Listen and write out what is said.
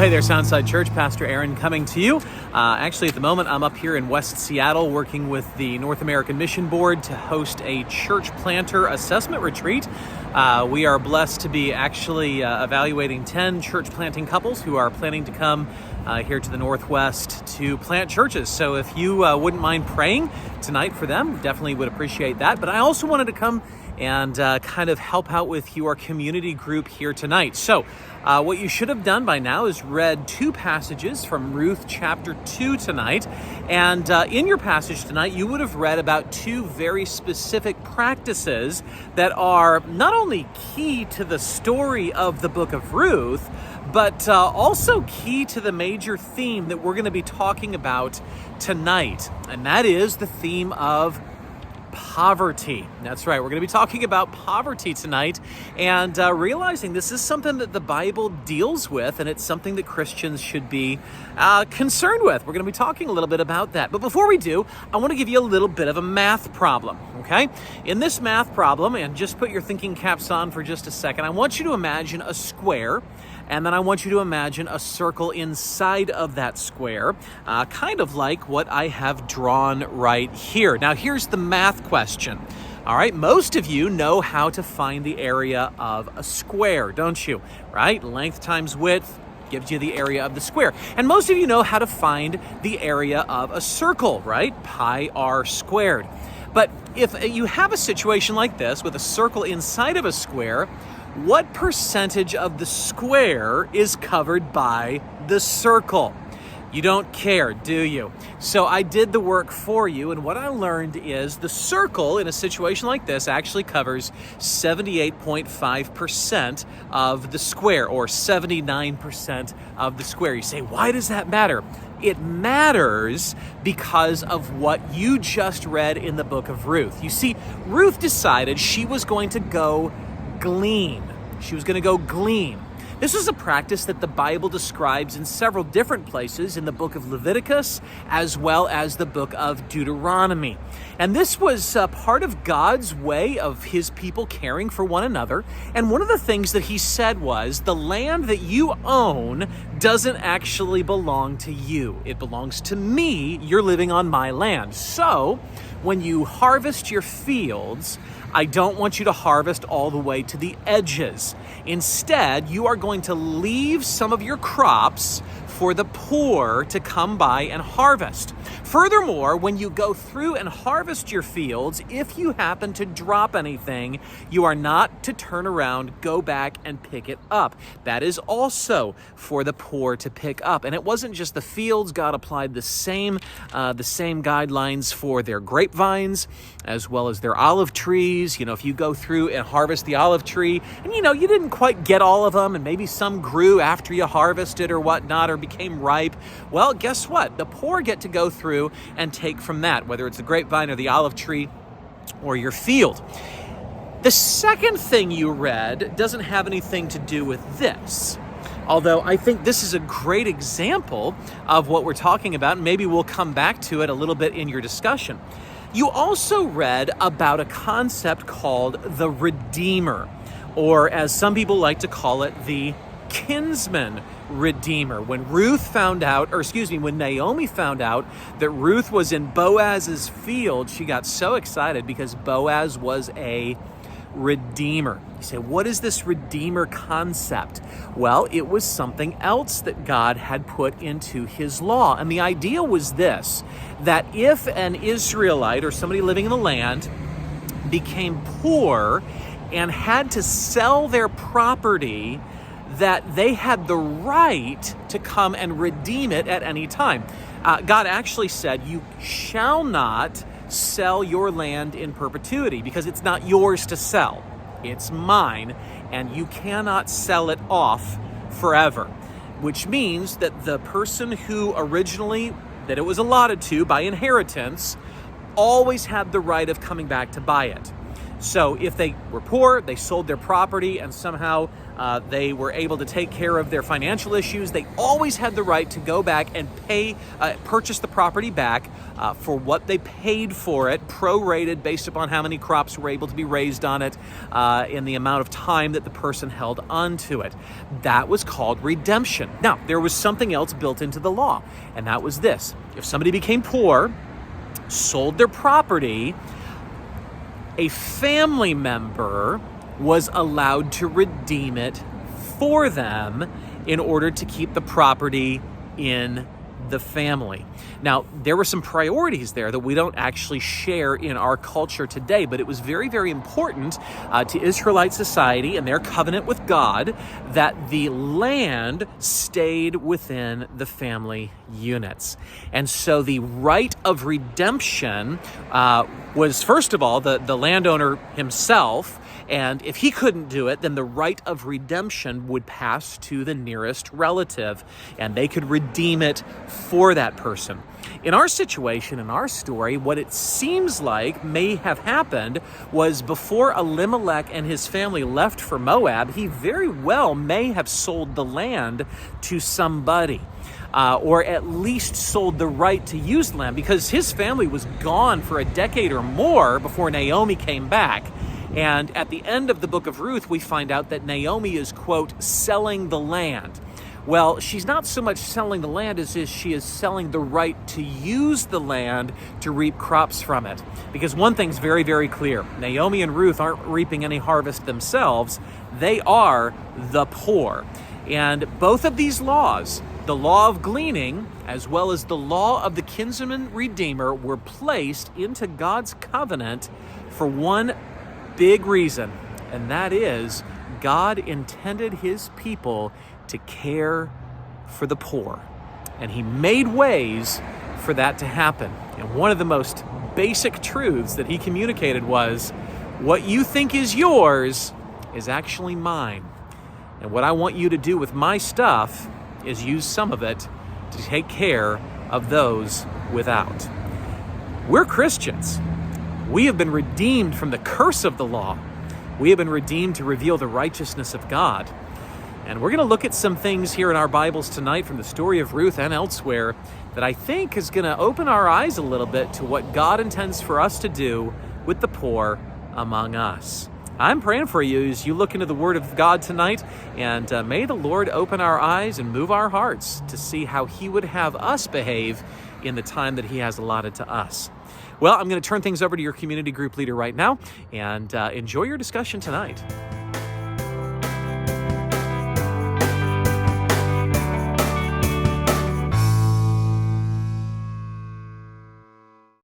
hey there, Soundside Church. Pastor Aaron coming to you. Actually, at the moment, I'm up here in West Seattle working with the North American Mission Board to host a church planter assessment retreat. We are blessed to be actually evaluating 10 church planting couples who are planning to come here to the Northwest to plant churches. So if you wouldn't mind praying tonight for them, definitely would appreciate that. But I also wanted to come and kind of help out with your community group here tonight. So what you should have done by now is read 2 passages from Ruth chapter 2 tonight. And in your passage tonight, you would have read about 2 very specific practices that are not only key to the story of the book of Ruth, but also key to the major theme that we're going to be talking about tonight. And that is the theme of poverty. That's right. We're going to be talking about poverty tonight and realizing this is something that the Bible deals with, and it's something that Christians should be concerned with. We're going to be talking a little bit about that. But before we do, I want to give you a little bit of a math problem, okay? In this math problem, and just put your thinking caps on for just a second, I want you to imagine a square, and then I want you to imagine a circle inside of that square, kind of like what I have drawn right here. Now, here's the math question. All right, most of you know how to find the area of a square, don't you? Right? Length times width gives you the area of the square. And most of you know how to find the area of a circle, right? Pi r squared. But if you have a situation like this with a circle inside of a square, what percentage of the square is covered by the circle? You don't care, do you? So I did the work for you, and what I learned is the circle in a situation like this actually covers 78.5% of the square, or 79% of the square. You say, why does that matter? It matters because of what you just read in the book of Ruth. You see, Ruth decided she was going to go glean. She was going to go glean. This is a practice that the Bible describes in several different places in the book of Leviticus as well as the book of Deuteronomy. And this was part of God's way of his people caring for one another. And one of the things that he said was, the land that you own doesn't actually belong to you. It belongs to me. You're living on my land. So when you harvest your fields, I don't want you to harvest all the way to the edges. Instead, you are going to leave some of your crops for the poor to come by and harvest. Furthermore, when you go through and harvest your fields, if you happen to drop anything, you are not to turn around, go back and pick it up. That is also for the poor to pick up. And it wasn't just the fields. God applied the same guidelines for their grapevines as well as their olive trees. You know, if you go through and harvest the olive tree and you didn't quite get all of them, and maybe some grew after you harvested or whatnot, or became ripe, well, guess what? The poor get to go through and take from that, whether it's the grapevine or the olive tree or your field. The second thing you read doesn't have anything to do with this, although I think this is a great example of what we're talking about, and maybe we'll come back to it a little bit in your discussion. You also read about a concept called the Redeemer, or as some people like to call it, the kinsman redeemer. When Naomi found out that Ruth was in Boaz's field, she got so excited because Boaz was a redeemer. You say, what is this redeemer concept? Well, it was something else that God had put into his law. And the idea was this, that if an Israelite or somebody living in the land became poor and had to sell their property, that they had the right to come and redeem it at any time. God actually said, you shall not sell your land in perpetuity because it's not yours to sell. It's mine, and you cannot sell it off forever, which means that the person who originally, that it was allotted to by inheritance, always had the right of coming back to buy it. So if they were poor, they sold their property, and somehow they were able to take care of their financial issues, they always had the right to go back and purchase the property back for what they paid for it, prorated based upon how many crops were able to be raised on it in the amount of time that the person held onto it. That was called redemption. Now, there was something else built into the law, and that was this. If somebody became poor, sold their property, a family member was allowed to redeem it for them in order to keep the property in the family. Now, there were some priorities there that we don't actually share in our culture today, but it was very, very important to Israelite society and their covenant with God that the land stayed within the family units. And so the right of redemption was, first of all, the landowner himself. And if he couldn't do it, then the right of redemption would pass to the nearest relative, and they could redeem it for that person. In our situation, in our story, what it seems like may have happened was before Elimelech and his family left for Moab, he very well may have sold the land to somebody. Or at least sold the right to use the land, because his family was gone for a decade or more before Naomi came back. And at the end of the book of Ruth, we find out that Naomi is, quote, selling the land. Well, she's not so much selling the land as she is selling the right to use the land to reap crops from it. Because one thing's very, very clear. Naomi and Ruth aren't reaping any harvest themselves. They are the poor. And both of these laws, the law of gleaning as well as the law of the kinsman redeemer, were placed into God's covenant for one big reason, and that is God intended his people to care for the poor, and he made ways for that to happen. And one of the most basic truths that he communicated was, what you think is yours is actually mine, and what I want you to do with my stuff is use some of it to take care of those without. We're Christians. We have been redeemed from the curse of the law. We have been redeemed to reveal the righteousness of God. And we're going to look at some things here in our Bibles tonight from the story of Ruth and elsewhere that I think is going to open our eyes a little bit to what God intends for us to do with the poor among us. I'm praying for you as you look into the Word of God tonight, and may the Lord open our eyes and move our hearts to see how he would have us behave in the time that he has allotted to us. Well, I'm going to turn things over to your community group leader right now, and enjoy your discussion tonight.